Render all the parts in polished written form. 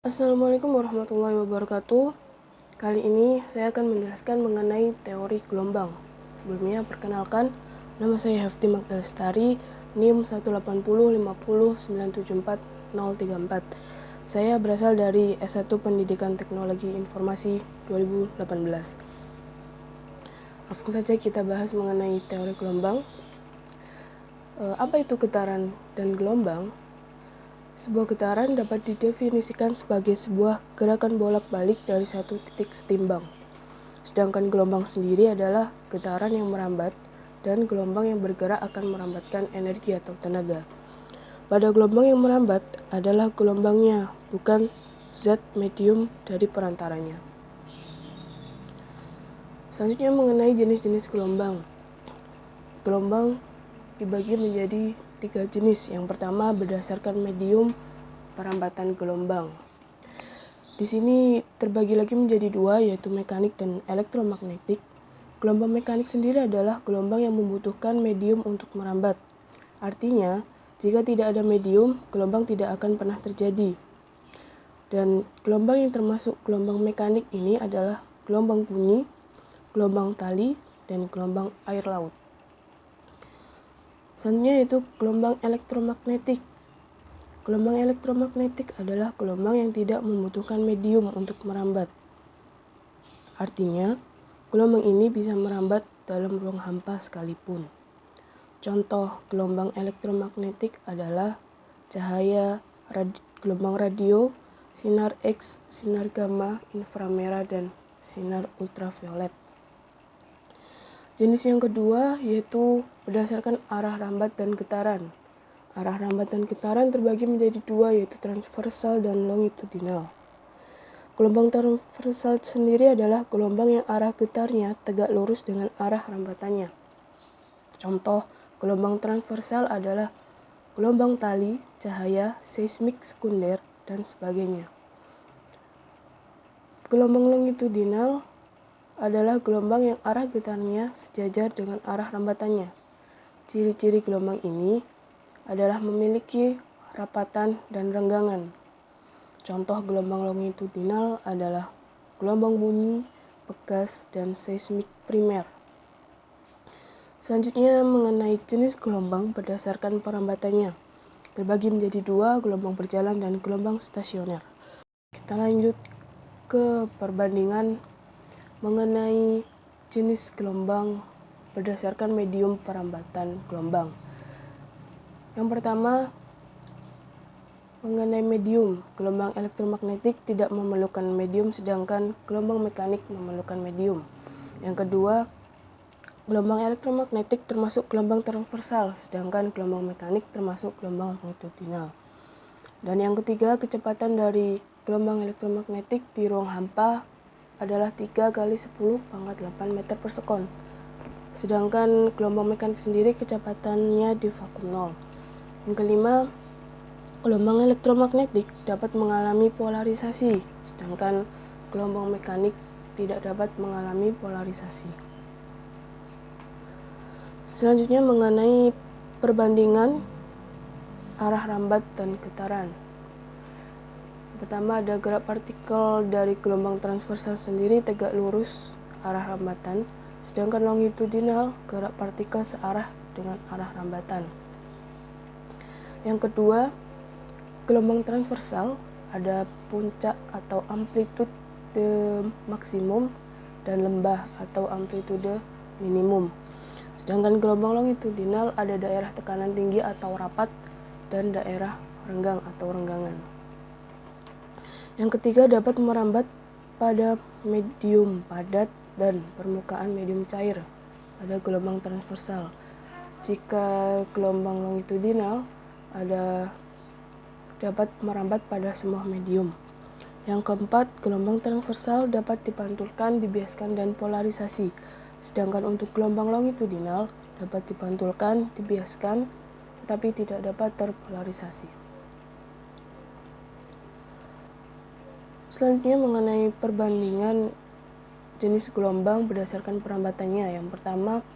Assalamualaikum warahmatullahi wabarakatuh. Kali ini saya akan menjelaskan mengenai teori gelombang. Sebelumnya perkenalkan, nama saya Hefti Magdalestari, NIM 18050974034. Saya berasal dari S1 Pendidikan Teknologi Informasi 2018. Langsung saja kita bahas mengenai teori gelombang. Apa itu getaran dan gelombang? Sebuah getaran dapat didefinisikan sebagai sebuah gerakan bolak-balik dari satu titik setimbang. Sedangkan gelombang sendiri adalah getaran yang merambat, dan gelombang yang bergerak akan merambatkan energi atau tenaga. Pada gelombang yang merambat adalah gelombangnya, bukan zat medium dari perantaranya. Selanjutnya mengenai jenis-jenis gelombang. Gelombang dibagi menjadi 3 jenis. Yang pertama berdasarkan medium perambatan gelombang. Di sini terbagi lagi menjadi 2, yaitu mekanik dan elektromagnetik. Gelombang mekanik sendiri adalah gelombang yang membutuhkan medium untuk merambat. Artinya, jika tidak ada medium, gelombang tidak akan pernah terjadi. Dan gelombang yang termasuk gelombang mekanik ini adalah gelombang bunyi, gelombang tali, dan gelombang air laut. Selanjutnya yaitu gelombang elektromagnetik. Gelombang elektromagnetik adalah gelombang yang tidak membutuhkan medium untuk merambat. Artinya, gelombang ini bisa merambat dalam ruang hampa sekalipun. Contoh gelombang elektromagnetik adalah cahaya, gelombang radio, sinar X, sinar gamma, inframerah, dan sinar ultraviolet. Jenis yang kedua yaitu berdasarkan arah rambat dan getaran. Arah rambat dan getaran terbagi menjadi 2, yaitu transversal dan longitudinal. Gelombang transversal sendiri adalah gelombang yang arah getarnya tegak lurus dengan arah rambatannya. Contoh gelombang transversal adalah gelombang tali, cahaya, seismik sekunder, dan sebagainya. Gelombang longitudinal adalah gelombang yang arah getarnya sejajar dengan arah rambatannya. Ciri-ciri gelombang ini adalah memiliki rapatan dan renggangan. Contoh gelombang longitudinal adalah gelombang bunyi, pegas, dan seismik primer. Selanjutnya mengenai jenis gelombang berdasarkan perambatannya. Terbagi menjadi 2, gelombang berjalan dan gelombang stasioner. Kita lanjut ke perbandingan mengenai jenis gelombang berdasarkan medium perambatan gelombang. Yang pertama, mengenai medium, gelombang elektromagnetik tidak memerlukan medium, sedangkan gelombang mekanik memerlukan medium. Yang kedua, gelombang elektromagnetik termasuk gelombang transversal, sedangkan gelombang mekanik termasuk gelombang longitudinal. Dan yang ketiga, kecepatan dari gelombang elektromagnetik di ruang hampa adalah 3 kali 10⁸ meter per sekon. Sedangkan gelombang mekanik sendiri kecepatannya di vakum nol. Yang kelima, gelombang elektromagnetik dapat mengalami polarisasi, sedangkan gelombang mekanik tidak dapat mengalami polarisasi. Selanjutnya mengenai perbandingan arah rambat dan getaran. Pertama ada gerak partikel dari gelombang transversal sendiri tegak lurus arah rambatan, sedangkan longitudinal gerak partikel searah dengan arah rambatan. Yang kedua, gelombang transversal ada puncak atau amplitude maksimum dan lembah atau amplitude minimum. Sedangkan gelombang longitudinal ada daerah tekanan tinggi atau rapat dan daerah renggang atau renggangan. Yang ketiga dapat merambat pada medium padat dan permukaan medium cair pada gelombang transversal. Jika gelombang longitudinal dapat merambat pada semua medium. Yang keempat, gelombang transversal dapat dipantulkan, dibiaskan, dan polarisasi. Sedangkan untuk gelombang longitudinal dapat dipantulkan, dibiaskan, tetapi tidak dapat terpolarisasi. Selanjutnya mengenai perbandingan jenis gelombang berdasarkan perambatannya. Yang pertama,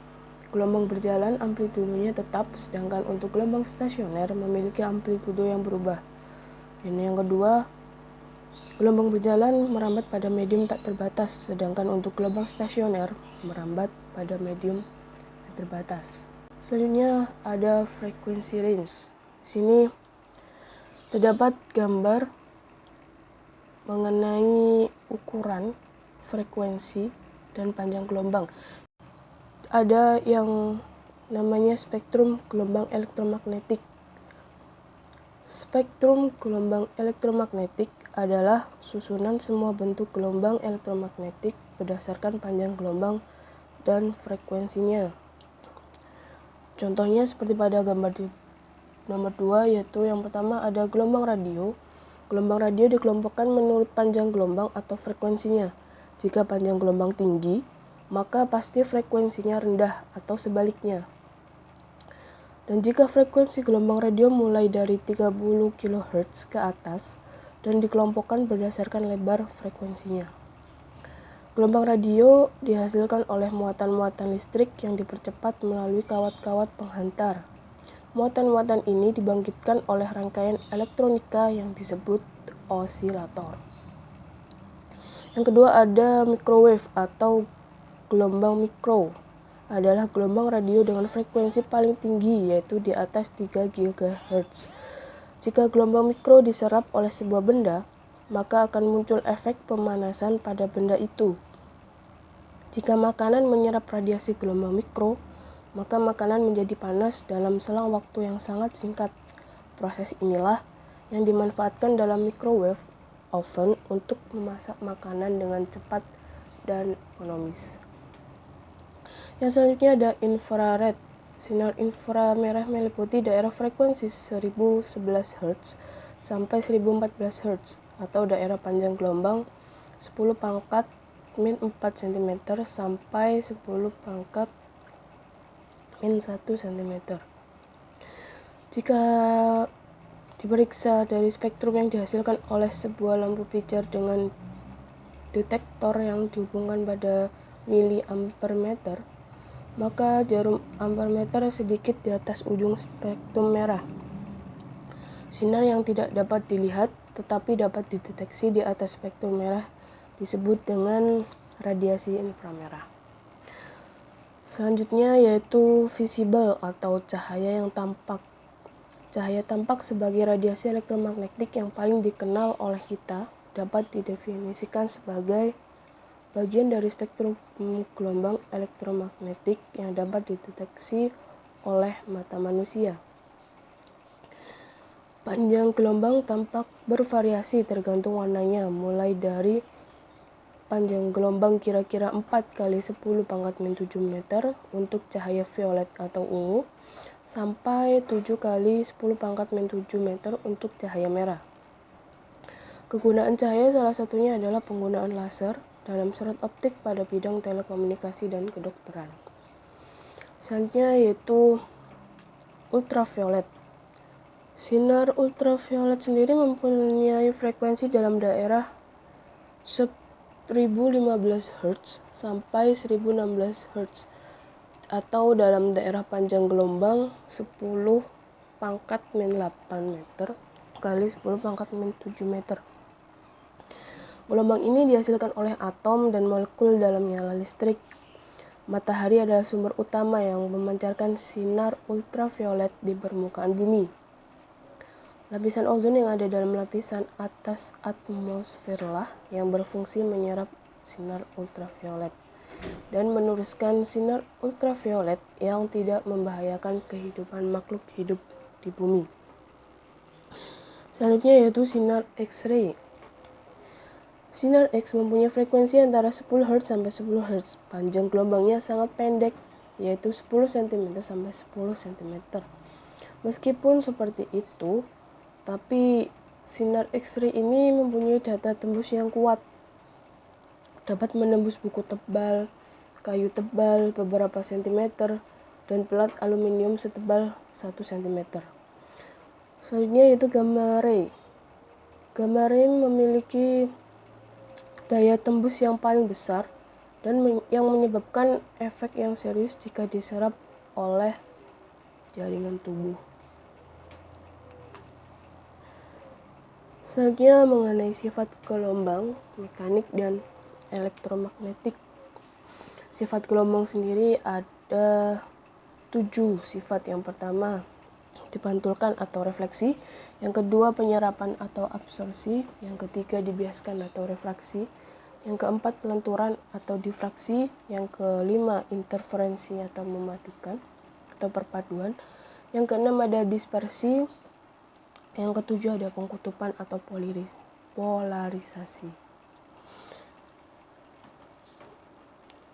gelombang berjalan amplitudenya tetap, sedangkan untuk gelombang stasioner memiliki amplitudo yang berubah. Dan yang kedua, Gelombang berjalan merambat pada medium tak terbatas, sedangkan untuk gelombang stasioner merambat pada medium terbatas. Selanjutnya ada frekuensi range. Sini terdapat gambar mengenai ukuran, frekuensi, dan panjang gelombang. Ada yang namanya spektrum gelombang elektromagnetik. Spektrum gelombang elektromagnetik adalah susunan semua bentuk gelombang elektromagnetik berdasarkan panjang gelombang dan frekuensinya. Contohnya seperti pada gambar di nomor 2, yaitu yang pertama ada gelombang radio. Gelombang radio dikelompokkan menurut panjang gelombang atau frekuensinya. Jika panjang gelombang tinggi, maka pasti frekuensinya rendah atau sebaliknya. Dan jika frekuensi gelombang radio mulai dari 30 kHz ke atas dan dikelompokkan berdasarkan lebar frekuensinya. Gelombang radio dihasilkan oleh muatan-muatan listrik yang dipercepat melalui kawat-kawat penghantar. Muatan-muatan ini dibangkitkan oleh rangkaian elektronika yang disebut osilator. Yang kedua ada microwave atau gelombang mikro. Adalah gelombang radio dengan frekuensi paling tinggi, yaitu di atas 3 GHz. Jika gelombang mikro diserap oleh sebuah benda, maka akan muncul efek pemanasan pada benda itu. Jika makanan menyerap radiasi gelombang mikro, maka makanan menjadi panas dalam selang waktu yang sangat singkat. Proses inilah yang dimanfaatkan dalam microwave oven untuk memasak makanan dengan cepat dan ekonomis. Yang selanjutnya ada infrared. Sinar inframerah meliputi daerah frekuensi 1011 Hz sampai 1014 Hz atau daerah panjang gelombang 10 pangkat min 4 cm sampai 10 pangkat min 1 cm. Jika diperiksa dari spektrum yang dihasilkan oleh sebuah lampu pijar dengan detektor yang dihubungkan pada miliampermeter, maka jarum ampermeter sedikit di atas ujung spektrum merah. Sinar yang tidak dapat dilihat tetapi dapat dideteksi di atas spektrum merah disebut dengan radiasi inframerah. Selanjutnya yaitu visible atau cahaya yang tampak. Cahaya tampak sebagai radiasi elektromagnetik yang paling dikenal oleh kita dapat didefinisikan sebagai bagian dari spektrum gelombang elektromagnetik yang dapat dideteksi oleh mata manusia. Panjang gelombang tampak bervariasi tergantung warnanya, mulai dari panjang gelombang kira-kira 4 kali 10 pangkat min 7 meter untuk cahaya violet atau ungu, sampai 7 kali 10 pangkat min 7 meter untuk cahaya merah. Kegunaan cahaya salah satunya adalah penggunaan laser dalam surat optik pada bidang telekomunikasi dan kedokteran. Selanjutnya yaitu ultraviolet. Sinar ultraviolet sendiri mempunyai frekuensi dalam daerah 1015 Hz sampai 1016 Hz atau dalam daerah panjang gelombang 10 pangkat min 8 meter kali 10 pangkat min 7 meter. Gelombang ini dihasilkan oleh atom dan molekul dalam nyala listrik. Matahari adalah sumber utama yang memancarkan sinar ultraviolet di permukaan bumi. Lapisan ozon yang ada dalam lapisan atas atmosfer lah yang berfungsi menyerap sinar ultraviolet dan meneruskan sinar ultraviolet yang tidak membahayakan kehidupan makhluk hidup di bumi. Selanjutnya yaitu sinar X-ray. Sinar X mempunyai frekuensi antara 10 Hz sampai 10 Hz. Panjang gelombangnya sangat pendek, yaitu 10 cm sampai 10 cm. Meskipun seperti itu, tapi sinar X-ray ini mempunyai data tembus yang kuat. Dapat menembus buku tebal, kayu tebal beberapa sentimeter, dan pelat aluminium setebal 1 cm. Selanjutnya yaitu gamma ray. Gamma ray memiliki daya tembus yang paling besar dan yang menyebabkan efek yang serius jika diserap oleh jaringan tubuh. Selanjutnya mengenai sifat gelombang, mekanik, dan elektromagnetik. Sifat gelombang sendiri ada 7 sifat. Yang pertama, dipantulkan atau refleksi. Yang kedua, penyerapan atau absorpsi. Yang ketiga, dibiaskan atau refraksi. Yang keempat, pelenturan atau difraksi. Yang kelima, interferensi atau memadukan atau perpaduan. Yang keenam, ada dispersi. Yang ketujuh, ada pengkutupan atau polarisasi.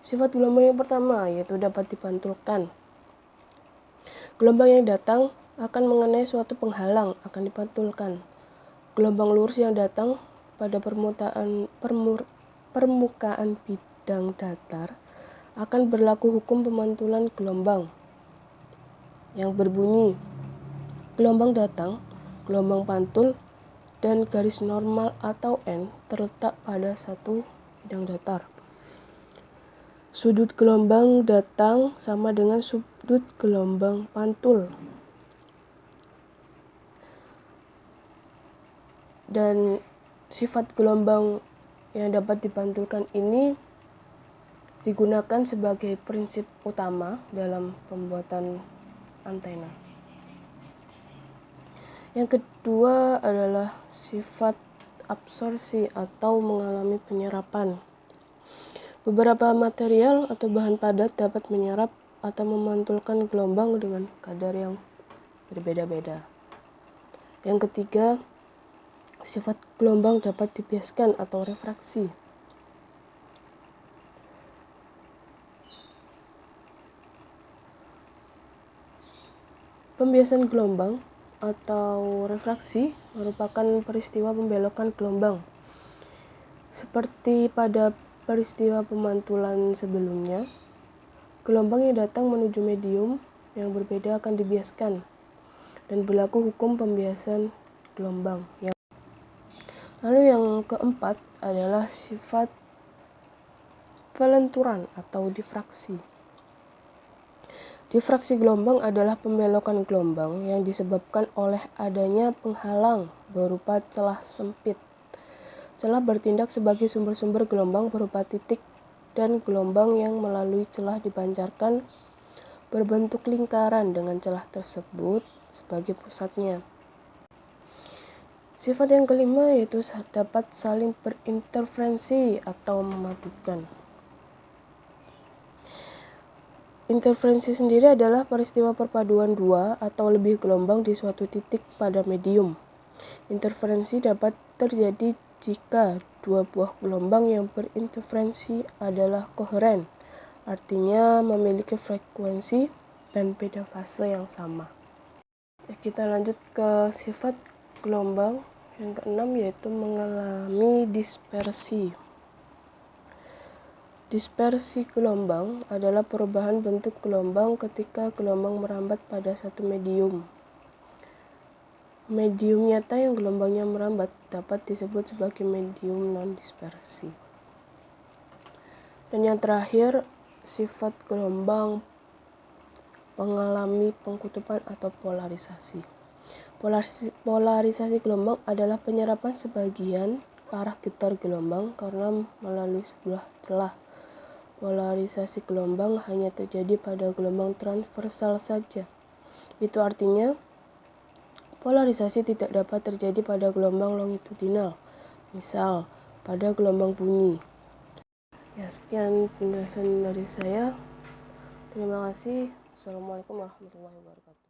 Sifat gelombang yang pertama yaitu dapat dipantulkan. Gelombang yang datang akan mengenai suatu penghalang akan dipantulkan. Gelombang lurus yang datang pada permukaan bidang datar akan berlaku hukum pemantulan gelombang yang berbunyi gelombang datang, gelombang pantul, dan garis normal atau N terletak pada satu bidang datar. Sudut gelombang datang sama dengan sudut gelombang pantul. Dan sifat gelombang yang dapat dipantulkan ini digunakan sebagai prinsip utama dalam pembuatan antena. Yang kedua adalah sifat absorpsi atau mengalami penyerapan. Beberapa material atau bahan padat dapat menyerap atau memantulkan gelombang dengan kadar yang berbeda-beda. Yang ketiga, sifat gelombang dapat dibiaskan atau refraksi. Pembiasan gelombang atau refraksi merupakan peristiwa pembelokan gelombang. Seperti pada peristiwa pemantulan sebelumnya, gelombang yang datang menuju medium yang berbeda akan dibiaskan dan berlaku hukum pembiasan gelombang. Lalu yang keempat adalah sifat pelenturan atau difraksi. Difraksi gelombang adalah pembelokan gelombang yang disebabkan oleh adanya penghalang berupa celah sempit. Celah bertindak sebagai sumber-sumber gelombang berupa titik, dan gelombang yang melalui celah dipancarkan berbentuk lingkaran dengan celah tersebut sebagai pusatnya. Sifat yang kelima yaitu dapat saling berinterferensi atau memadukan. Interferensi sendiri adalah peristiwa perpaduan dua atau lebih gelombang di suatu titik pada medium. Interferensi dapat terjadi jika dua buah gelombang yang berinterferensi adalah koheren, artinya memiliki frekuensi dan beda fase yang sama. Kita lanjut ke sifat gelombang yang keenam yaitu mengalami dispersi. Dispersi gelombang adalah perubahan bentuk gelombang ketika gelombang merambat pada satu medium. Medium nyata yang gelombangnya merambat dapat disebut sebagai medium non-dispersi. Dan yang terakhir, sifat gelombang mengalami pengkutupan atau polarisasi. Polarisasi gelombang adalah penyerapan sebagian arah getar gelombang karena melalui sebuah celah. Polarisasi gelombang hanya terjadi pada gelombang transversal saja. Itu artinya polarisasi tidak dapat terjadi pada gelombang longitudinal, misal pada gelombang bunyi. Ya, sekian penjelasan dari saya. Terima kasih. Assalamualaikum warahmatullahi wabarakatuh.